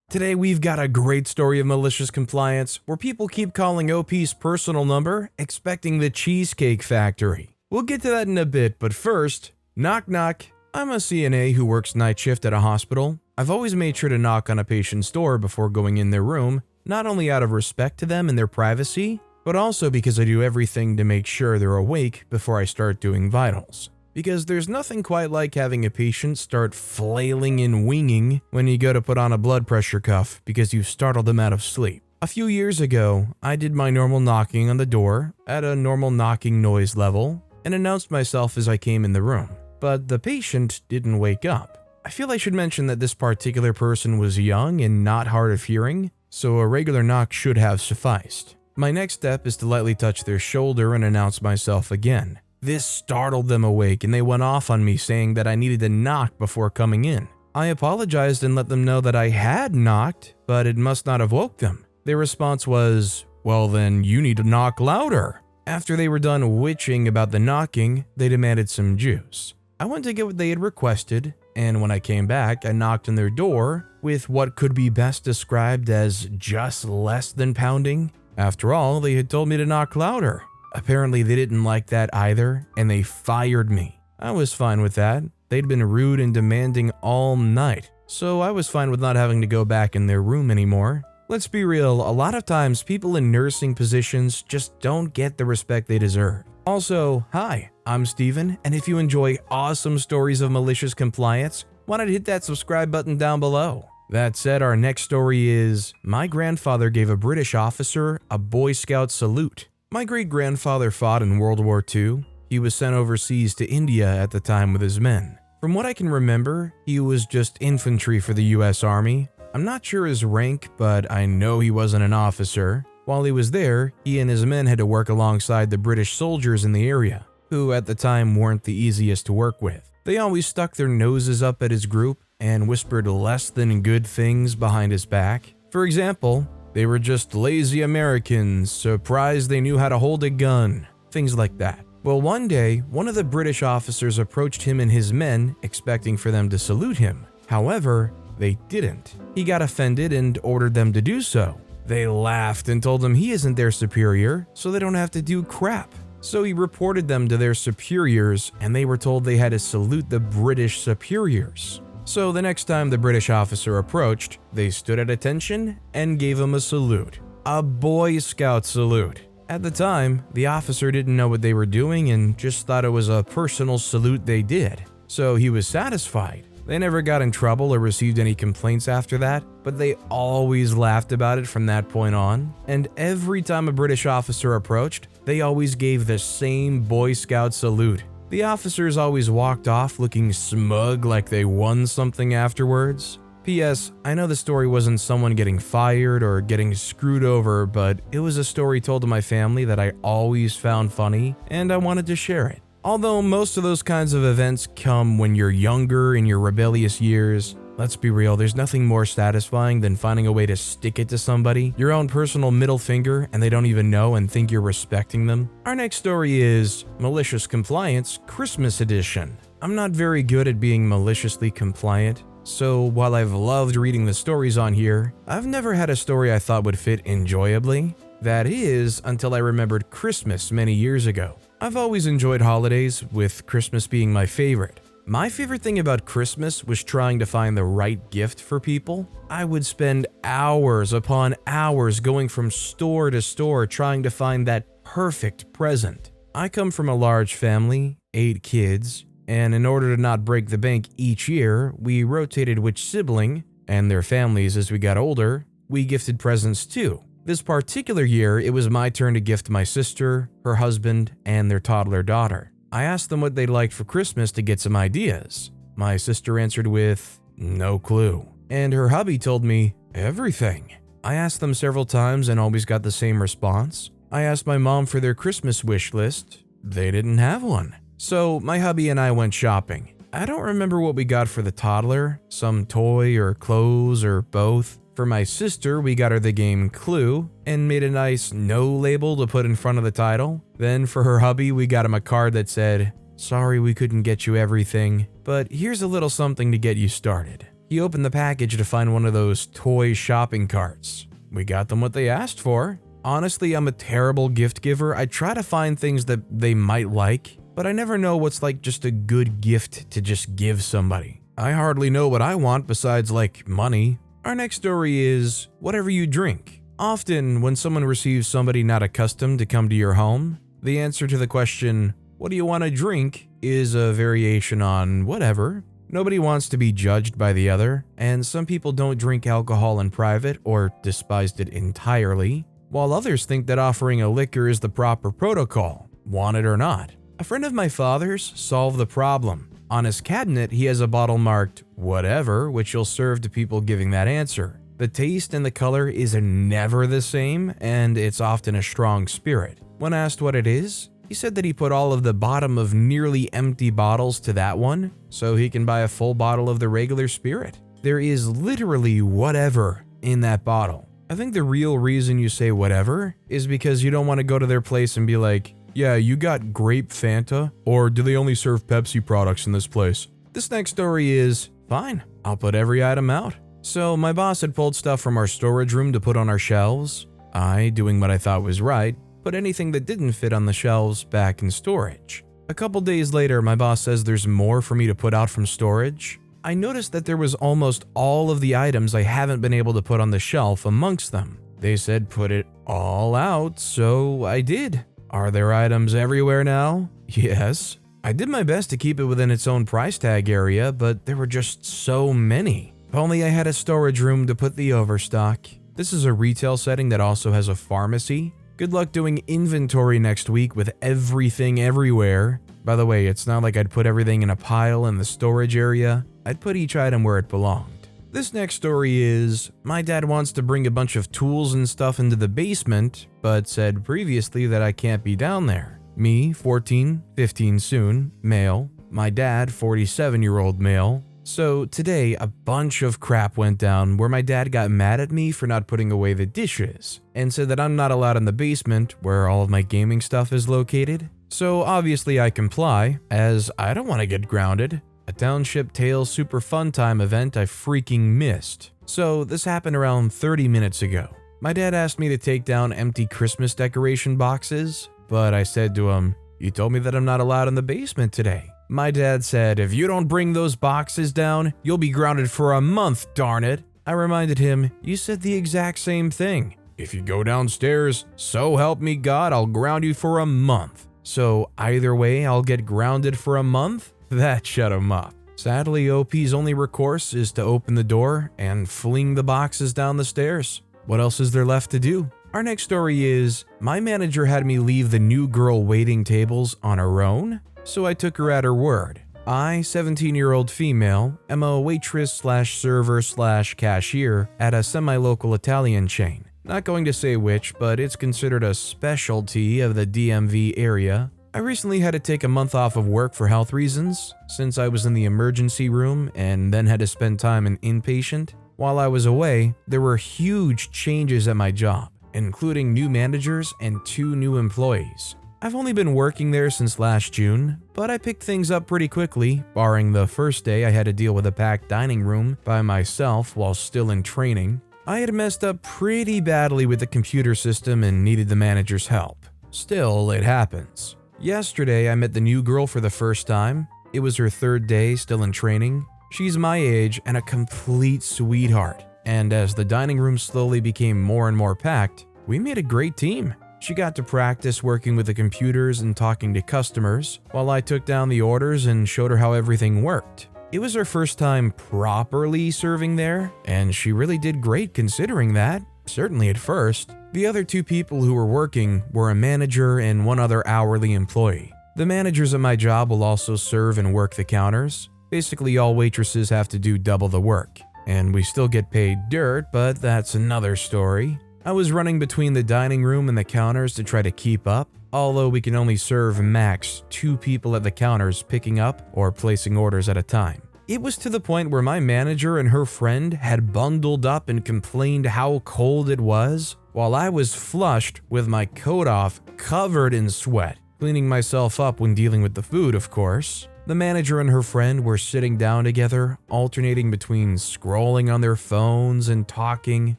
Today we've got a great story of malicious compliance where people keep calling OP's personal number expecting the Cheesecake Factory. We'll get to that in a bit, but first, knock knock. I'm a CNA who works night shift at a hospital. I've always made sure to knock on a patient's door before going in their room, not only out of respect to them and their privacy, but also because I do everything to make sure they're awake before I start doing vitals. Because there's nothing quite like having a patient start flailing and winging when you go to put on a blood pressure cuff because you've startled them out of sleep. A few years ago, I did my normal knocking on the door at a normal knocking noise level and announced myself as I came in the room. But the patient didn't wake up. I feel I should mention that this particular person was young and not hard of hearing, so a regular knock should have sufficed. My next step is to lightly touch their shoulder and announce myself again. This startled them awake and they went off on me saying that I needed to knock before coming in. I apologized and let them know that I had knocked, but it must not have woke them. Their response was, "Well then, you need to knock louder." After they were done witching about the knocking, they demanded some juice. I went to get what they had requested, and when I came back, I knocked on their door with what could be best described as just less than pounding. After all, they had told me to knock louder. Apparently they didn't like that either, and they fired me. I was fine with that. They'd been rude and demanding all night, so I was fine with not having to go back in their room anymore. Let's be real, a lot of times people in nursing positions just don't get the respect they deserve. Also, hi, I'm Steven, and if you enjoy awesome stories of malicious compliance, why not hit that subscribe button down below? That said, our next story is, my grandfather gave a British officer a Boy Scout salute. My great-grandfather fought in World War II. He was sent overseas to India at the time with his men. From what I can remember, he was just infantry for the US Army. I'm not sure his rank, but I know he wasn't an officer. While he was there, he and his men had to work alongside the British soldiers in the area, who at the time weren't the easiest to work with. They always stuck their noses up at his group and whispered less than good things behind his back. For example, they were just lazy Americans, surprised they knew how to hold a gun, things like that. Well, one day, one of the British officers approached him and his men, expecting for them to salute him. However, they didn't. He got offended and ordered them to do so. They laughed and told him he isn't their superior, so they don't have to do crap. So he reported them to their superiors, and they were told they had to salute the British superiors. So the next time the British officer approached, they stood at attention and gave him a salute. A Boy Scout salute. At the time, the officer didn't know what they were doing and just thought it was a personal salute they did. So he was satisfied. They never got in trouble or received any complaints after that, but they always laughed about it from that point on. And every time a British officer approached, they always gave the same Boy Scout salute. The officers always walked off looking smug like they won something afterwards. P.S. I know the story wasn't someone getting fired or getting screwed over, but it was a story told to my family that I always found funny, and I wanted to share it. Although most of those kinds of events come when you're younger in your rebellious years, let's be real, there's nothing more satisfying than finding a way to stick it to somebody, your own personal middle finger, and they don't even know and think you're respecting them. Our next story is Malicious Compliance Christmas Edition. I'm not very good at being maliciously compliant, so while I've loved reading the stories on here, I've never had a story I thought would fit enjoyably. That is, until I remembered Christmas many years ago. I've always enjoyed holidays, with Christmas being my favorite. My favorite thing about Christmas was trying to find the right gift for people. I would spend hours upon hours going from store to store trying to find that perfect present. I come from a large family, 8 kids, and in order to not break the bank each year, we rotated which sibling, and their families as we got older, we gifted presents to. This particular year, it was my turn to gift my sister, her husband, and their toddler daughter. I asked them what they'd like for Christmas to get some ideas. My sister answered with, "No clue." And her hubby told me, "Everything." I asked them several times and always got the same response. I asked my mom for their Christmas wish list. They didn't have one. So my hubby and I went shopping. I don't remember what we got for the toddler, some toy or clothes or both. For my sister, we got her the game Clue and made a nice no label to put in front of the title. Then for her hubby, we got him a card that said, "Sorry we couldn't get you everything, but here's a little something to get you started." He opened the package to find one of those toy shopping carts. We got them what they asked for. Honestly, I'm a terrible gift giver. I try to find things that they might like, but I never know what's like just a good gift to just give somebody. I hardly know what I want besides like money. Our next story is whatever you drink. Often, when someone receives somebody not accustomed to come to your home, the answer to the question, what do you want to drink, is a variation on whatever. Nobody wants to be judged by the other, and some people don't drink alcohol in private or despised it entirely, while others think that offering a liquor is the proper protocol, want it or not. A friend of my father's solved the problem. On his cabinet, he has a bottle marked whatever, which he'll serve to people giving that answer. The taste and the color is never the same, and it's often a strong spirit. When asked what it is, he said that he put all of the bottom of nearly empty bottles to that one, so he can buy a full bottle of the regular spirit. There is literally whatever in that bottle. I think the real reason you say whatever is because you don't want to go to their place and be like, yeah, you got grape Fanta, or do they only serve Pepsi products in this place? This next story is, fine, I'll put every item out. So my boss had pulled stuff from our storage room to put on our shelves. I, doing what I thought was right, put anything that didn't fit on the shelves back in storage. A couple days later, my boss says there's more for me to put out from storage. I noticed that there was almost all of the items I haven't been able to put on the shelf amongst them. They said put it all out, so I did. Are there items everywhere now? Yes. I did my best to keep it within its own price tag area, but there were just so many. If only I had a storage room to put the overstock. This is a retail setting that also has a pharmacy. Good luck doing inventory next week with everything everywhere. By the way, it's not like I'd put everything in a pile in the storage area. I'd put each item where it belonged. This next story is, my dad wants to bring a bunch of tools and stuff into the basement, but said previously that I can't be down there. Me, 14, 15 soon, male. My dad, 47-year-old male. So today, a bunch of crap went down where my dad got mad at me for not putting away the dishes and said that I'm not allowed in the basement where all of my gaming stuff is located. So obviously I comply, as I don't want to get grounded. A Township Tales Super Fun Time event I freaking missed. So this happened around 30 minutes ago. My dad asked me to take down empty Christmas decoration boxes, but I said to him, "You told me that I'm not allowed in the basement today." My dad said, "If you don't bring those boxes down, you'll be grounded for a month, darn it." I reminded him, "You said the exact same thing. If you go downstairs, so help me God, I'll ground you for a month." So either way, I'll get grounded for a month? That shut him up. Sadly, OP's only recourse is to open the door and fling the boxes down the stairs. What else is there left to do? Our next story is, my manager had me leave the new girl waiting tables on her own, so I took her at her word. I, 17-year-old female, am a waitress/server/cashier at a semi-local Italian chain. Not going to say which, but it's considered a specialty of the DMV area. I recently had to take a month off of work for health reasons, since I was in the emergency room and then had to spend time in inpatient. While I was away, there were huge changes at my job, including new managers and 2 new employees. I've only been working there since last June, but I picked things up pretty quickly, barring the first day I had to deal with a packed dining room by myself while still in training. I had messed up pretty badly with the computer system and needed the manager's help. Still, it happens. Yesterday, I met the new girl for the first time. It was her 3rd day still in training. She's my age and a complete sweetheart. And as the dining room slowly became more and more packed, we made a great team. She got to practice working with the computers and talking to customers, while I took down the orders and showed her how everything worked. It was her first time properly serving there, and she really did great considering that, certainly at first. The other 2 people who were working were a manager and 1 other hourly employee. The managers at my job will also serve and work the counters. Basically, all waitresses have to do double the work, and we still get paid dirt, but that's another story. I was running between the dining room and the counters to try to keep up, although we can only serve max 2 people at the counters picking up or placing orders at a time. It was to the point where my manager and her friend had bundled up and complained how cold it was, while I was flushed with my coat off, covered in sweat, cleaning myself up when dealing with the food, of course. The manager and her friend were sitting down together, alternating between scrolling on their phones and talking,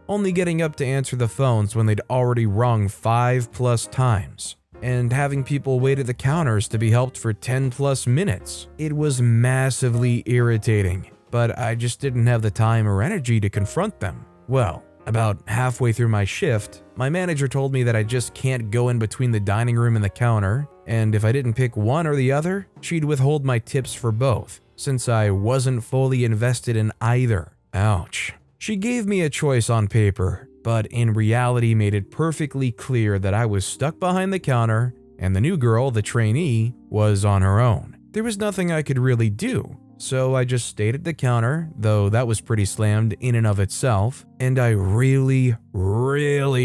only getting up to answer the phones when they'd already rung 5+ times, and having people wait at the counters to be helped for 10+ minutes. It was massively irritating, but I just didn't have the time or energy to confront them. Well, about halfway through my shift, my manager told me that I just can't go in between the dining room and the counter, and if I didn't pick one or the other, she'd withhold my tips for both, since I wasn't fully invested in either. Ouch. She gave me a choice on paper, but in reality made it perfectly clear that I was stuck behind the counter, and the new girl, the trainee, was on her own. There was nothing I could really do, so I just stayed at the counter, though that was pretty slammed in and of itself, and I really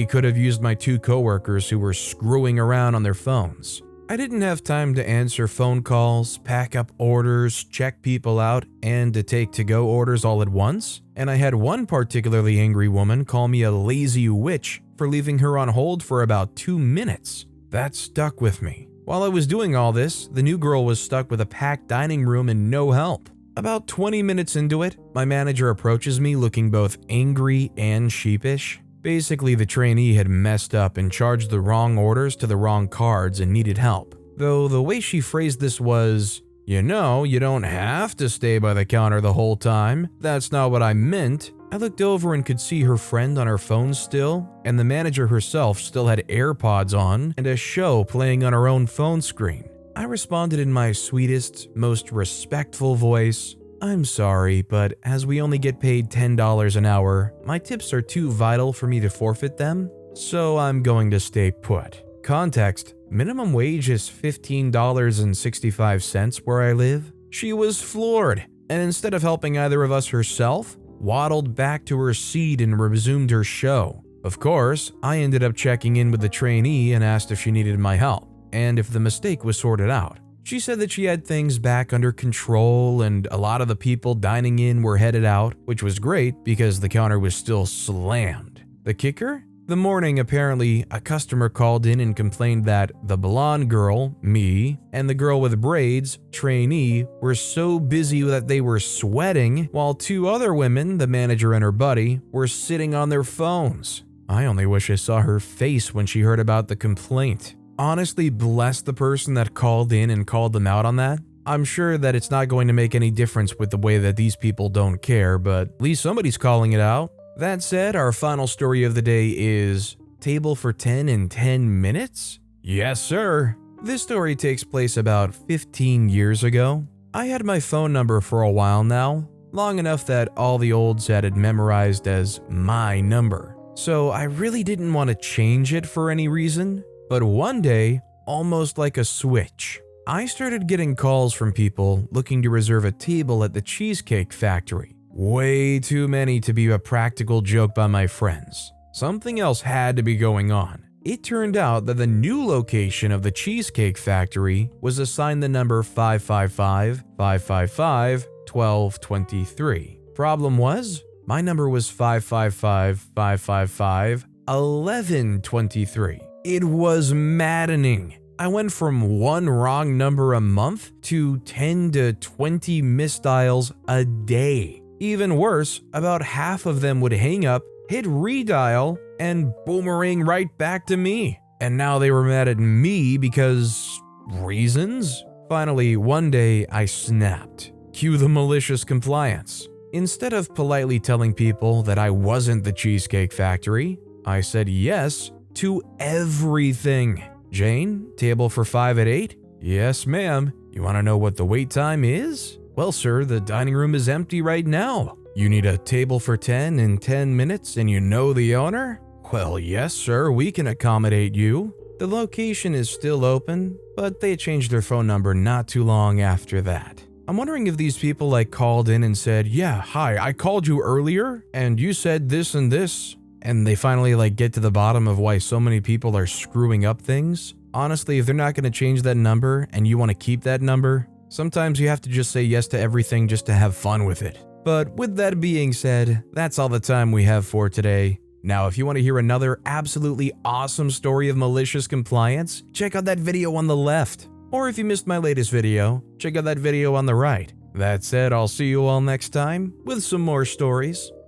could have used my 2 coworkers who were screwing around on their phones. I didn't have time to answer phone calls, pack up orders, check people out, and to take to-go orders all at once, and I had one particularly angry woman call me a lazy witch for leaving her on hold for about 2 minutes. That stuck with me. While I was doing all this, the new girl was stuck with a packed dining room and no help. About 20 minutes into it, my manager approaches me looking both angry and sheepish. Basically, the trainee had messed up and charged the wrong orders to the wrong cards and needed help. Though the way she phrased this was, "You know, you don't have to stay by the counter the whole time. That's not what I meant." I looked over and could see her friend on her phone still, and the manager herself still had AirPods on and a show playing on her own phone screen. I responded in my sweetest, most respectful voice, "I'm sorry, but as we only get paid $10 an hour, my tips are too vital for me to forfeit them, so I'm going to stay put." Context: minimum wage is $15.65 where I live. She was floored, and instead of helping either of us herself, waddled back to her seat and resumed her show. Of course, I ended up checking in with the trainee and asked if she needed my help, and if the mistake was sorted out. She said that she had things back under control and a lot of the people dining in were headed out, which was great because the counter was still slammed. The kicker? The morning, apparently, a customer called in and complained that the blonde girl, me, and the girl with braids, trainee, were so busy that they were sweating, while 2 other women, the manager and her buddy, were sitting on their phones. I only wish I saw her face when she heard about the complaint. Honestly, bless the person that called in and called them out on that. I'm sure that it's not going to make any difference with the way that these people don't care, but at least somebody's calling it out. That said, our final story of the day is Table for 10 in 10 minutes? Yes, sir. This story takes place about 15 years ago. I had my phone number for a while now, long enough that all the olds had it memorized as my number. So I really didn't want to change it for any reason, but one day, almost like a switch, I started getting calls from people looking to reserve a table at the Cheesecake Factory. Way too many to be a practical joke by my friends. Something else had to be going on. It turned out that the new location of the Cheesecake Factory was assigned the number 555-555-1223. Problem was, my number was 555-555-1123. It was maddening. I went from 1 wrong number a month to 10 to 20 misdials a day. Even worse, about half of them would hang up, hit redial, and boomerang right back to me. And now they were mad at me because reasons? Finally, one day I snapped. Cue the malicious compliance. Instead of politely telling people that I wasn't the Cheesecake Factory, I said yes to everything. "Jane, table for 5 at 8? "Yes, ma'am. You want to know what the wait time is?" "Well, sir, the dining room is empty right now." "You need a table for 10 in 10 minutes and you know the owner?" "Well, yes, sir, we can accommodate you." The location is still open, but they changed their phone number not too long after that. I'm wondering if these people called in and said, "Yeah, hi, I called you earlier and you said this and this," and they finally get to the bottom of why so many people are screwing up things. Honestly, if they're not going to change that number and you want to keep that number, sometimes you have to just say yes to everything just to have fun with it. But with that being said, that's all the time we have for today. Now, if you want to hear another absolutely awesome story of malicious compliance, check out that video on the left. Or if you missed my latest video, check out that video on the right. That said, I'll see you all next time with some more stories.